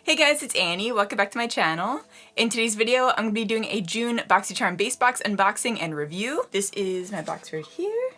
Hey guys, it's Annie. Welcome back to my channel. In today's video, I'm going to be doing a June BOXYCHARM Base Box unboxing and review. This is my box right here.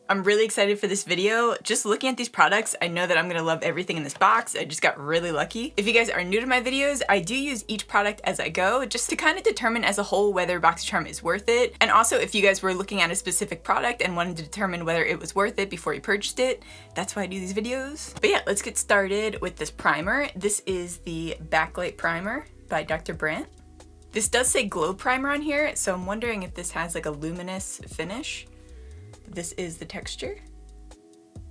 I'm really excited for this video. Just looking at these products, I know that I'm going to love everything in this box. I just got really lucky. If you guys are new to my videos, I do use each product as I go, just to kind of determine as a whole whether BOXYCHARM is worth it. And also, if you guys were looking at a specific product and wanted to determine whether it was worth it before you purchased it, that's why I do these videos. But yeah, let's get started with this primer. This is the Backlight Primer by Dr. Brandt. This does say Glow Primer on here, so I'm wondering if this has like a luminous finish. This is the texture.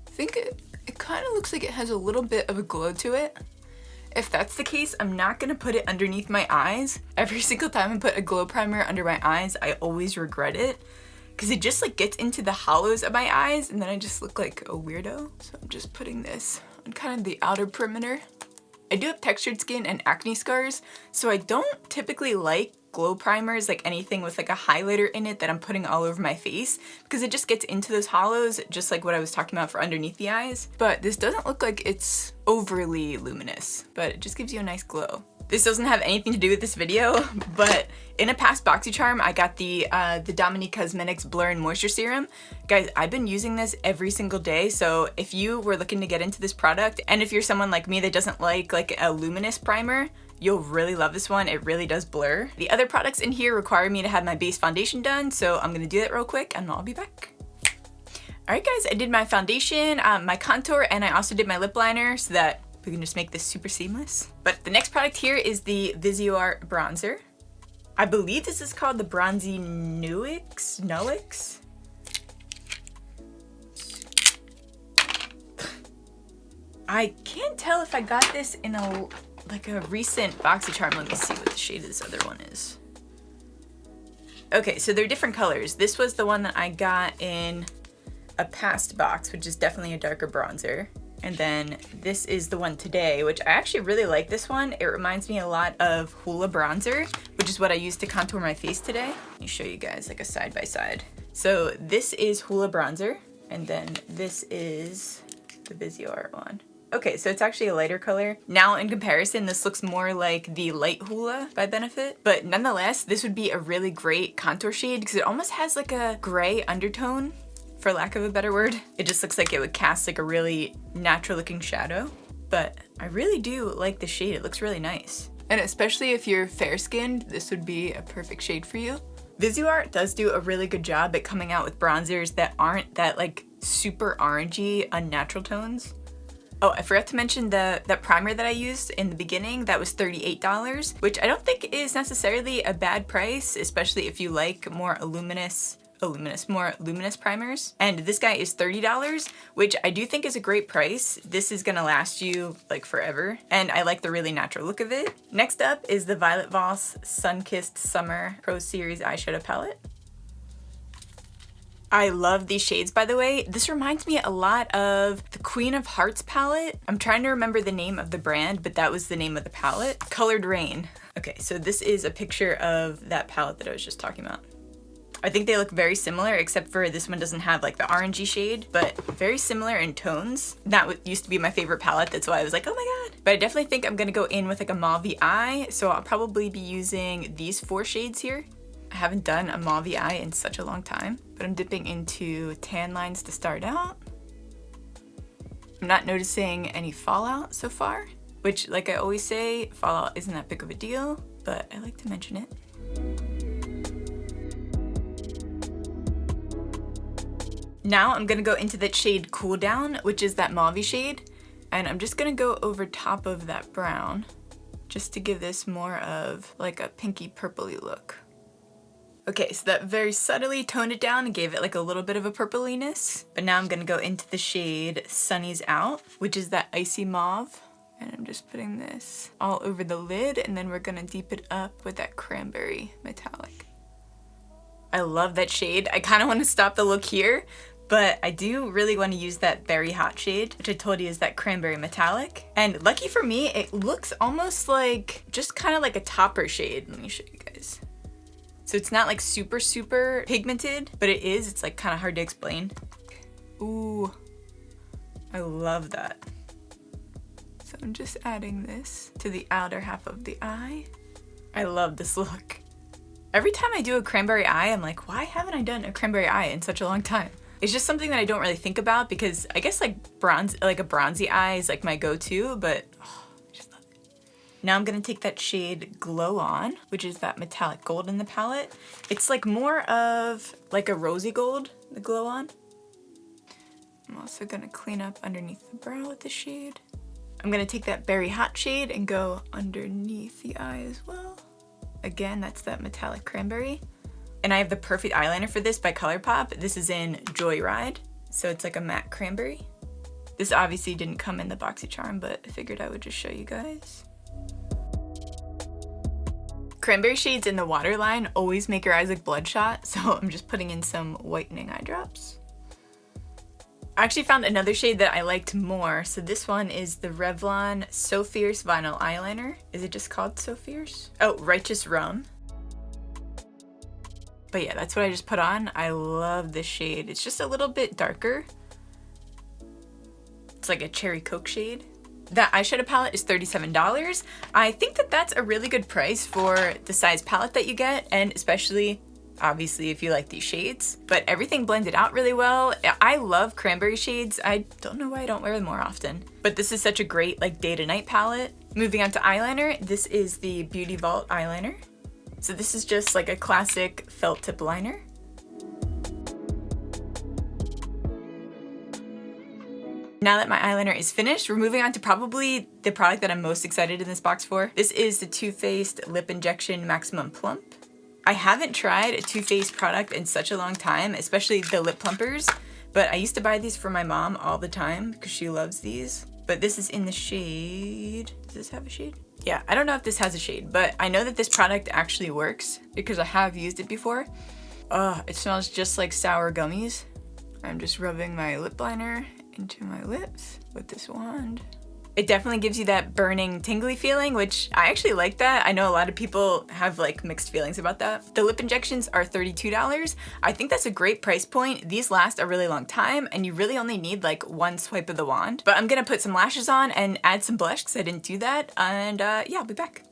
I think it kind of looks like it has a little bit of a glow to it. If that's the case, I'm not gonna put it underneath my eyes. Every single time I put a glow primer under my eyes, I always regret it because it just like gets into the hollows of my eyes and then I just look like a weirdo. So I'm just putting this on kind of the outer perimeter. I do have textured skin and acne scars, so I don't typically like glow primers, like anything with like a highlighter in it that I'm putting all over my face, because it just gets into those hollows, just like what I was talking about for underneath the eyes. But this doesn't look like it's overly luminous, but it just gives you a nice glow. This doesn't have anything to do with this video, but in a past BOXYCHARM, I got the Dominique Cosmetics Blur and Moisture Serum. Guys, I've been using this every single day, so if you were looking to get into this product, and if you're someone like me that doesn't like a luminous primer, you'll really love this one. It really does blur. The other products in here require me to have my base foundation done, so I'm gonna do that real quick and I'll be back. Alright guys, I did my foundation, my contour, and I also did my lip liner so that we can just make this super seamless. But the next product here is the Viseart bronzer. I believe this is called the Bronzy Noix. I can't tell if I got this in a recent BOXYCHARM. Let me see what the shade of this other one is. Okay, so they're different colors. This was the one that I got in a past box, which is definitely a darker bronzer. And then this is the one today, which I actually really like this one. It reminds me a lot of Hoola bronzer, which is what I used to contour my face today. Let me show you guys like a side by side. So this is Hoola bronzer, and then this is the Viseart one. Okay, so it's actually a lighter color. Now in comparison, this looks more like the light Hoola by Benefit, but nonetheless, this would be a really great contour shade because it almost has like a gray undertone, for lack of a better word. It just looks like it would cast like a really natural looking shadow, but I really do like the shade. It looks really nice. And especially if you're fair skinned, this would be a perfect shade for you. Viseart does do a really good job at coming out with bronzers that aren't that like super orangey, unnatural tones. Oh, I forgot to mention that primer that I used in the beginning, that was $38, which I don't think is necessarily a bad price, especially if you like more luminous primers. And this guy is $30, which I do think is a great price. This is gonna last you like forever, and I like the really natural look of it. Next up is the Violet Voss Sunkissed Summer Pro Series Eyeshadow Palette. I love these shades, by the way. This reminds me a lot of the Queen of Hearts palette. I'm trying to remember the name of the brand, but that was the name of the palette. Colored Rain. Okay, so this is a picture of that palette that I was just talking about. I think they look very similar, except for this one doesn't have like the orangey shade, but very similar in tones. That used to be my favorite palette, that's why I was like, oh my god. But I definitely think I'm gonna go in with like a mauve eye, so I'll probably be using these 4 shades here. I haven't done a mauve eye in such a long time, but I'm dipping into tan lines to start out. I'm not noticing any fallout so far, which, like I always say, fallout isn't that big of a deal, but I like to mention it. Now I'm gonna go into that shade Cool Down, which is that mauve shade, and I'm just gonna go over top of that brown, just to give this more of like a pinky purpley look. Okay, so that very subtly toned it down and gave it like a little bit of a purpliness. But now I'm gonna go into the shade Sunny's Out, which is that icy mauve. And I'm just putting this all over the lid, and then we're gonna deep it up with that cranberry metallic. I love that shade. I kind of want to stop the look here, but I do really want to use that Berry Hot shade, which I told you is that cranberry metallic. And lucky for me, it looks almost like just kind of like a topper shade. Let me show you guys. So it's not like super pigmented, but it is. It's like kind of hard to explain. Ooh, I love that. So I'm just adding this to the outer half of the eye. I love this look. Every time I do a cranberry eye, I'm like, why haven't I done a cranberry eye in such a long time? It's just something that I don't really think about because I guess like a bronzy eye is like my go-to, but oh, I just love it. Now I'm gonna take that shade Glow On, which is that metallic gold in the palette. It's like more of like a rosy gold, the Glow On. I'm also gonna clean up underneath the brow with the shade. I'm gonna take that Berry Hot shade and go underneath the eye as well. Again, that's that metallic cranberry. And I have the perfect eyeliner for this by ColourPop. This is in Joyride, so it's like a matte cranberry. This obviously didn't come in the BOXYCHARM, but I figured I would just show you guys. Cranberry shades in the waterline always make your eyes look bloodshot, so I'm just putting in some whitening eye drops. I actually found another shade that I liked more. So this one is the Revlon So Fierce Vinyl Eyeliner. Is it just called So Fierce? Oh, Righteous Rum. But yeah, that's what I just put on. I love this shade. It's just a little bit darker. It's like a cherry coke shade. That eyeshadow palette is $37. I think that that's a really good price for the size palette that you get, and especially obviously if you like these shades, but everything blended out really well. I love cranberry shades. I don't know why I don't wear them more often, but this is such a great like day to night palette. Moving on to eyeliner, this is the Beauty Vault eyeliner. So this is just like a classic felt tip liner. Now that my eyeliner is finished, we're moving on to probably the product that I'm most excited in this box for. This is the Too Faced Lip Injection Maximum Plump. I haven't tried a Too Faced product in such a long time, especially the lip plumpers, but I used to buy these for my mom all the time because she loves these. But this is in the shade, does this have a shade? Yeah, I don't know if this has a shade, but I know that this product actually works because I have used it before. It smells just like sour gummies. I'm just rubbing my lip liner into my lips with this wand. It definitely gives you that burning, tingly feeling, which I actually like that. I know a lot of people have like mixed feelings about that. The lip injections are $32. I think that's a great price point. These last a really long time and you really only need like one swipe of the wand. But I'm gonna put some lashes on and add some blush because I didn't do that. And yeah, I'll be back.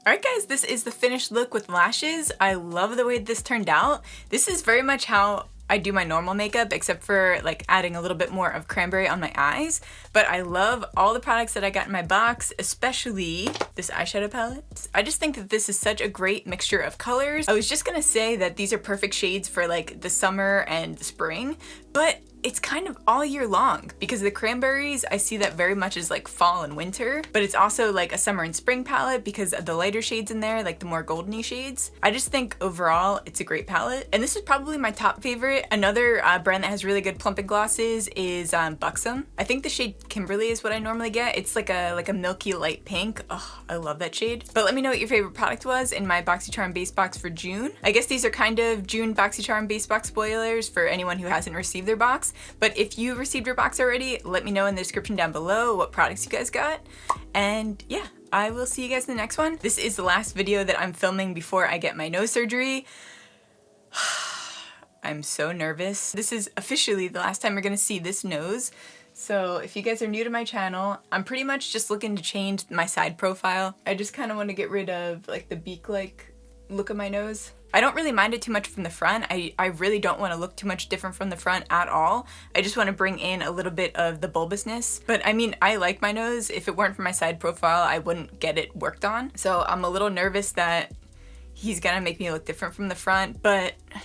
All right guys, this is the finished look with lashes. I love the way this turned out. This is very much how I do my normal makeup, except for like adding a little bit more of cranberry on my eyes. But I love all the products that I got in my box, especially this eyeshadow palette. I just think that this is such a great mixture of colors. I was just gonna say that these are perfect shades for like the summer and the spring, but it's kind of all year long because the cranberries, I see that very much as like fall and winter, but it's also like a summer and spring palette because of the lighter shades in there, like the more goldeny shades. I just think overall it's a great palette. And this is probably my top favorite. Another brand that has really good plumping glosses is Buxom. I think the shade Kimberly is what I normally get. It's like a milky light pink. Oh, I love that shade. But let me know what your favorite product was in my BOXYCHARM Base Box for June. I guess these are kind of June BOXYCHARM Base Box spoilers for anyone who hasn't received their box. But if you received your box already, let me know in the description down below what products you guys got. And yeah, I will see you guys in the next one. This is the last video that I'm filming before I get my nose surgery. I'm so nervous. This is officially the last time we're gonna see this nose. So if you guys are new to my channel, I'm pretty much just looking to change my side profile. I just kind of want to get rid of like the beak-like look of my nose. I don't really mind it too much from the front. I really don't want to look too much different from the front at all. I just want to bring in a little bit of the bulbousness. But I mean, I like my nose. If it weren't for my side profile, I wouldn't get it worked on. So I'm a little nervous that he's gonna make me look different from the front, but I'm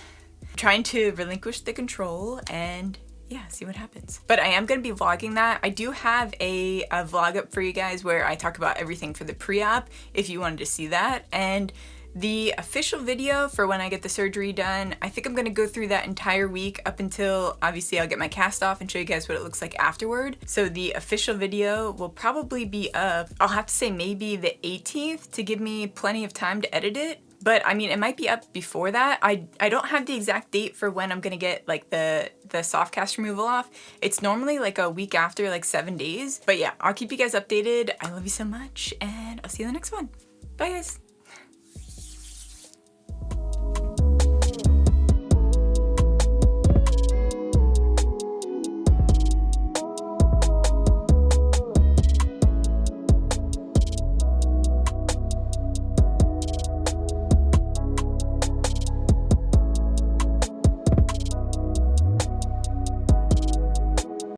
trying to relinquish the control and yeah, see what happens. But I am gonna be vlogging that. I do have a vlog up for you guys where I talk about everything for the pre-op if you wanted to see that. And the official video for when I get the surgery done, I think I'm gonna go through that entire week up until obviously I'll get my cast off and show you guys what it looks like afterward. So the official video will probably be up, I'll have to say maybe the 18th to give me plenty of time to edit it. But I mean, it might be up before that. I don't have the exact date for when I'm gonna get like the soft cast removal off. It's normally like a week after, like 7 days. But yeah, I'll keep you guys updated. I love you so much and I'll see you in the next one. Bye guys.